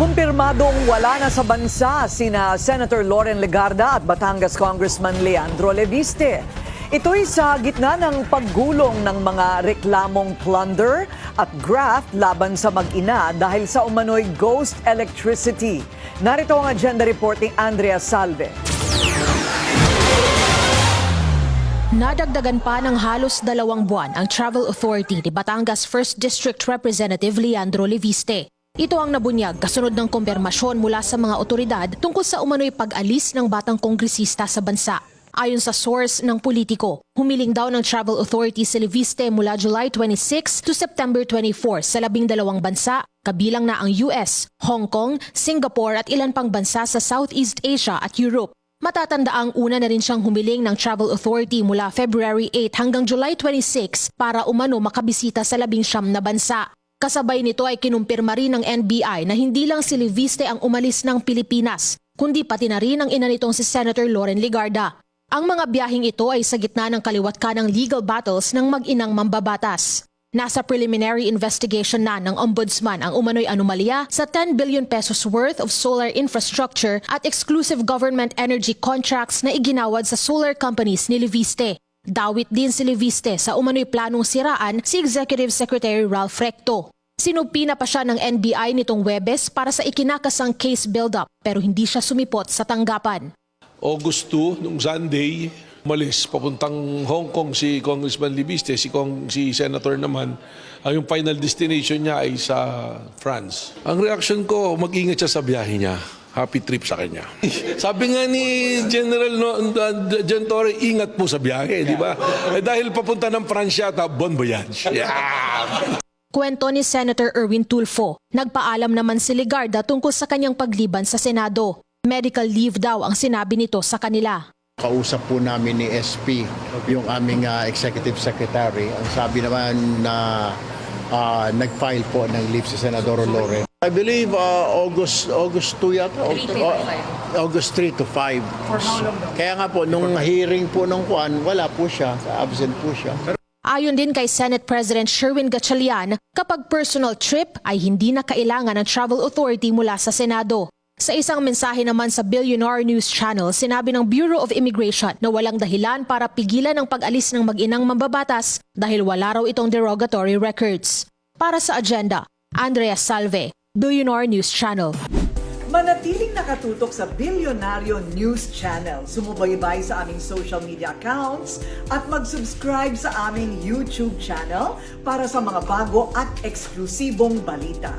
Kumpirmadong wala na sa bansa sina Senator Loren Legarda at Batangas Congressman Leandro Leviste. Ito'y sa gitna ng paggulong ng mga reklamong plunder at graft laban sa mag-ina dahil sa umano'y ghost electricity. Narito ang agenda report ni Andrea Salve. Nadagdagan pa ng halos 2 buwan ang Travel Authority ni Batangas 1st District Representative Leandro Leviste. Ito ang nabunyag kasunod ng kumpirmasyon mula sa mga otoridad tungkol sa umano'y pag-alis ng batang kongresista sa bansa. Ayon sa source ng Politico, humiling daw ng Travel Authority si Leviste mula July 26 to September 24 sa 12 bansa, kabilang na ang US, Hong Kong, Singapore at ilan pang bansa sa Southeast Asia at Europe. Matatandaang una na rin siyang humiling ng Travel Authority mula February 8 hanggang July 26 para umano makabisita sa 19 na bansa. Kasabay nito ay kinumpirma rin ng NBI na hindi lang si Leviste ang umalis ng Pilipinas, kundi pati na rin ang ina nitong si Senator Loren Legarda. Ang mga biyaheng ito ay sa gitna ng kaliwat ng legal battles ng mag-inang mambabatas. Nasa preliminary investigation na ng Ombudsman ang umano'y anomalya sa 10 billion pesos worth of solar infrastructure at exclusive government energy contracts na iginawad sa solar companies ni Leviste. Dawit din si Leviste sa umano'y planong siraan si Executive Secretary Ralph Recto. Sinumpi na pa siya ng NBI nitong Huwebes para sa ikinakasang case build-up pero hindi siya sumipot sa tanggapan. August 2, nung Sunday, umalis papuntang Hong Kong si Congressman Leviste, si Senator naman, ang yung final destination niya ay sa France. Ang reaction ko, mag-ingat siya sa biyahe niya. Happy trip sa kanya. Sabi nga ni General John Torre, ingat po sa biyahe, di ba? Dahil papunta ng France yata, bon voyage. Yeah! Kwento ni Senator Erwin Tulfo, nagpaalam naman si Legarda tungkol sa kanyang pagliban sa Senado. Medical leave daw ang sinabi nito sa kanila. Kausap po namin ni SP, yung aming executive secretary. Ang sabi naman na nag-file po ng leave si Senador Loren. I believe August 2 yata. August 3 to 5. Kaya nga po, nung hearing po nung kuan, wala po siya. Absent po siya. Ayon din kay Senate President Sherwin Gatchalian, kapag personal trip ay hindi na kailangan ng Travel Authority mula sa Senado. Sa isang mensahe naman sa Billionaire News Channel, sinabi ng Bureau of Immigration na walang dahilan para pigilan ang pag-alis ng mag-inang mambabatas dahil wala raw itong derogatory records. Para sa agenda, Andrea Salve, Billionaire News Channel. Manatiling nakatutok sa Billionaire News Channel. Sumubaybay sa aming social media accounts at mag-subscribe sa aming YouTube channel para sa mga bago at eksklusibong balita.